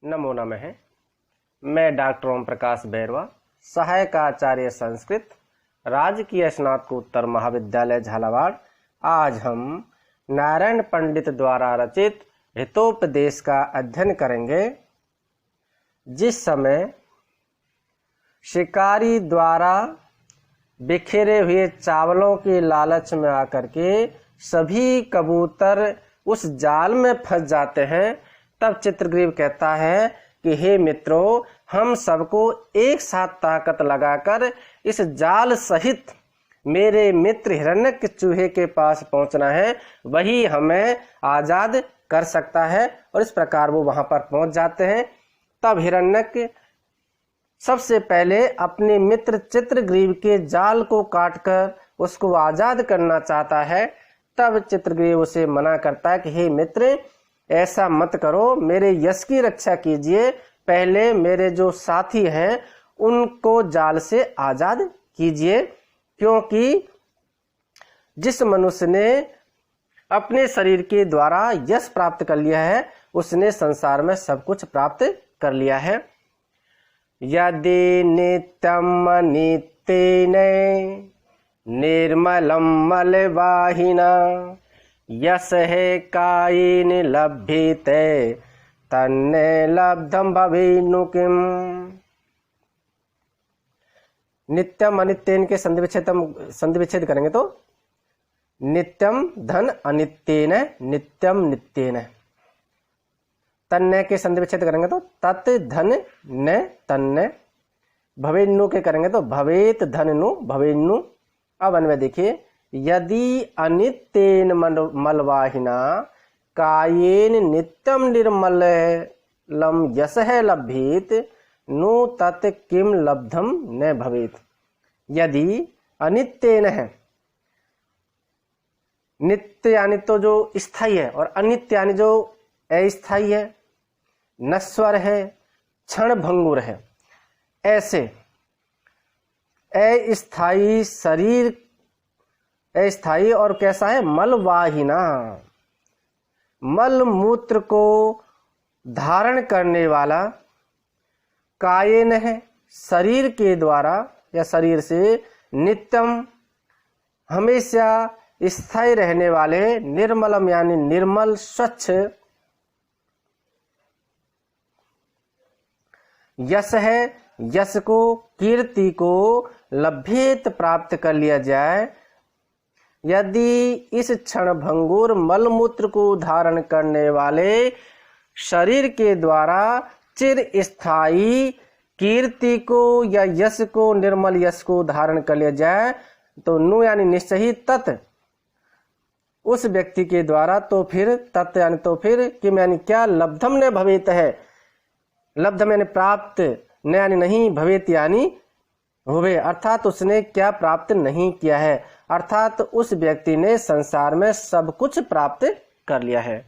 नमो नमः। मैं डॉक्टर ओम प्रकाश बैरवा, सहायक आचार्य संस्कृत, राजकीय स्नातकोत्तर महाविद्यालय झालावाड़। आज हम नारायण पंडित द्वारा रचित हितोपदेश का अध्ययन करेंगे। जिस समय शिकारी द्वारा बिखेरे हुए चावलों के लालच में आकर के सभी कबूतर उस जाल में फंस जाते हैं, तब चित्रग्रीव कहता है कि हे मित्रों, हम सबको एक साथ ताकत लगाकर इस जाल सहित मेरे मित्र हिरण्यक चूहे के पास पहुंचना है, वही हमें आजाद कर सकता है। और इस प्रकार वो वहां पर पहुंच जाते हैं। तब हिरण्यक सबसे पहले अपने मित्र चित्रग्रीव के जाल को काटकर उसको आजाद करना चाहता है। तब चित्रग्रीव उसे मना करता है कि हे मित्र, ऐसा मत करो, मेरे यश की रक्षा कीजिए, पहले मेरे जो साथी हैं उनको जाल से आजाद कीजिए। क्योंकि जिस मनुष्य ने अपने शरीर के द्वारा यश प्राप्त कर लिया है, उसने संसार में सब कुछ प्राप्त कर लिया है। यदि नित्यम नित्येन निर्मलम मलवाहिना यस है कायेन लभ्यते तन्ने लब्धम भवेनु किम। नित्यम अनित्येन के संधि विच्छेद करेंगे तो नित्यम धन अनित्येन नित्यम नित्येन। तन्ने के संधि विच्छेद करेंगे तो तत् धन न तन्ने। भवेनु के करेंगे तो भवेत धन नु भवेनु। अब अनवय देखिए, यदि अनित्येन मलवाहिना कायेन नित्यम निर्मलम यशः लभ्येत नु तत् किम लब्धम न भवेत। यदि अनित्येन है, नित्य यानी तो जो स्थायी है, और अनित्य यानी जो अस्थायी है, नश्वर है, क्षण भंगुर है, ऐसे अस्थायी शरीर, अस्थायी और कैसा है, मलवाहिना, मल मूत्र को धारण करने वाला, कायेन है शरीर के द्वारा या शरीर से, नित्यम हमेशा स्थायी रहने वाले, निर्मलम यानी निर्मल स्वच्छ, यश है यश को, कीर्ति को, लभ्येत प्राप्त कर लिया जाए। यदि इस क्षण भंगुर मलमूत्र को धारण करने वाले शरीर के द्वारा चिर स्थायी कीर्ति को या यश को, निर्मल यश को धारण कर लिया जाए, तो नु यानी निश्चय ही तत् उस व्यक्ति के द्वारा, तो फिर तत् यानी तो फिर किम यानी क्या, लब्धम न भवेत है। लब्धम यानी प्राप्त, न यानी नहीं, भवेत यानी हुए, अर्थात उसने क्या प्राप्त नहीं किया है, अर्थात उस व्यक्ति ने संसार में सब कुछ प्राप्त कर लिया है।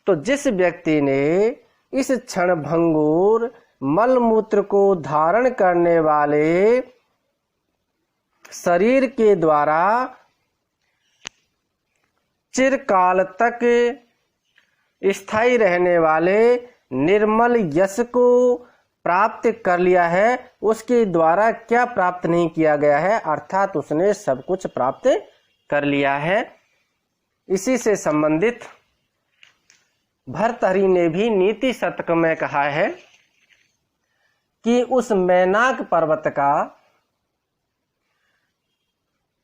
तो जिस व्यक्ति ने इस क्षण भंगुर मलमूत्र को धारण करने वाले शरीर के द्वारा चिरकाल तक स्थायी रहने वाले निर्मल यश को प्राप्त कर लिया है, उसके द्वारा क्या प्राप्त नहीं किया गया है, अर्थात उसने सब कुछ प्राप्त कर लिया है। इसी से संबंधित भर्तहरि ने भी नीति शतक में कहा है कि उस मैनाक पर्वत का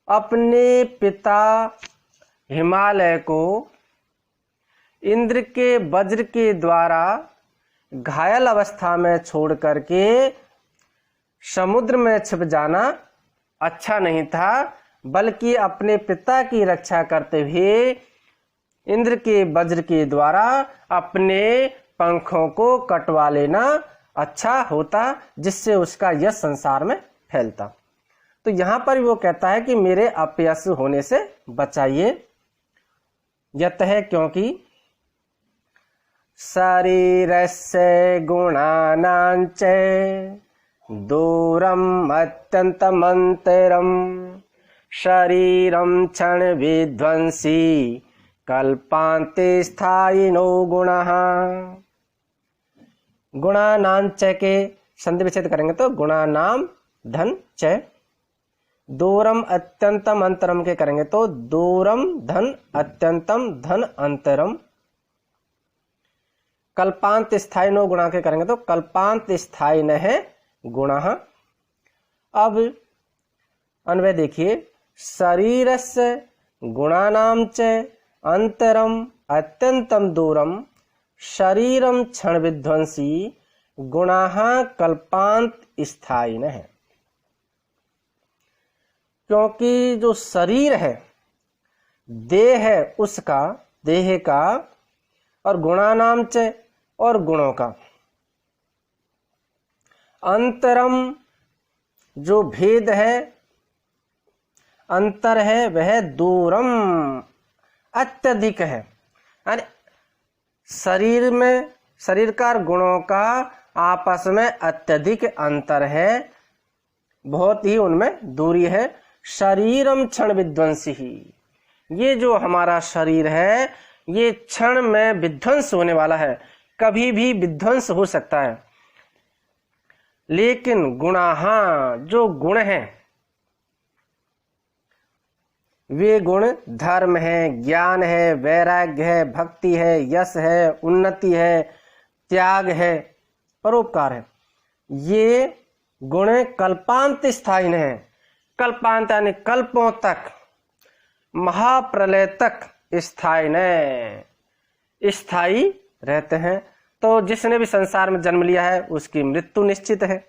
अपने पिता हिमालय को इंद्र के वज्र के द्वारा घायल अवस्था में छोड़ करके समुद्र में छिप जाना अच्छा नहीं था, बल्कि अपने पिता की रक्षा करते हुए इंद्र के वज्र के द्वारा अपने पंखों को कटवा लेना अच्छा होता, जिससे उसका यश संसार में फैलता। तो यहां पर वो कहता है कि मेरे अपयश होने से बचाइए। यतः क्योंकि शरीरस्य गुणानांच दूरम अत्यंतमंतरम शरीरम क्षण विध्वंसी कल्पांते स्थायिनो गुणः। गुणानां च के संधि विच्छेद करेंगे तो गुणानाम धन च। दूरम अत्यंतम अंतरम के करेंगे तो दूरम धन अत्यंतम धन अंतरम। कल्पांत स्थायी नो गुणा के करेंगे तो कल्पांत स्थायी न है गुणा। अब अन्वय देखिए, शरीरस्य गुणानां च अंतरम अत्यंतम दूरम शरीरम क्षण विध्वंसी गुणाः कल्पांत स्थायिनः है। क्योंकि जो शरीर है, देह है उसका, देह का, और गुणानाम च और गुणों का, अंतरम जो भेद है, अंतर है, वह दूरम अत्यधिक है। यानी शरीर में, शरीर का और गुणों का आपस में अत्यधिक अंतर है, बहुत ही उनमें दूरी है। शरीरम क्षण विध्वंसी ही, ये जो हमारा शरीर है ये क्षण में विध्वंस होने वाला है, कभी भी विध्वंस हो सकता है। लेकिन गुणाः जो गुण हैं, वे गुण धर्म है, ज्ञान है, वैराग्य है, भक्ति है, यश है, उन्नति है, त्याग है, परोपकार है, ये गुण कल्पांत स्थायी है। कल्पांत यानी कल्पों तक, महाप्रलय तक स्थायी रहते हैं। तो जिसने भी संसार में जन्म लिया है उसकी मृत्यु निश्चित है,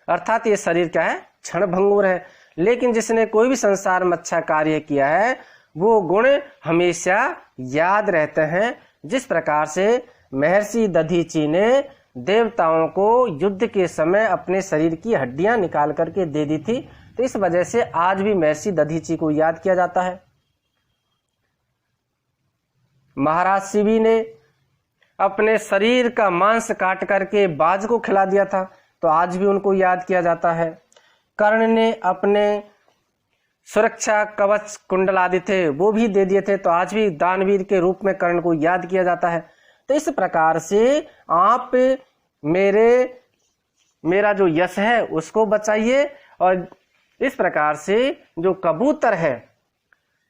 अर्थात ये शरीर क्या है, क्षण भंगुर है। लेकिन जिसने कोई भी संसार में अच्छा कार्य किया है वो गुण हमेशा याद रहते हैं। जिस प्रकार से महर्षि दधीची ने देवताओं को युद्ध के समय अपने शरीर की हड्डियां निकाल करके दे दी थी, तो इस वजह से आज भी महर्षि दधीची को याद किया जाता है। महाराज शिवी ने अपने शरीर का मांस काट करके बाज को खिला दिया था, तो आज भी उनको याद किया जाता है। कर्ण ने अपने सुरक्षा कवच कुंडल आदि थे वो भी दे दिए थे, तो आज भी दानवीर के रूप में कर्ण को याद किया जाता है। तो इस प्रकार से आप मेरा जो यश है उसको बचाइए, और इस प्रकार से जो कबूतर है,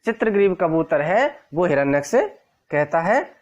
चित्रग्रीव कबूतर है, वो हिरण्यक से कहता है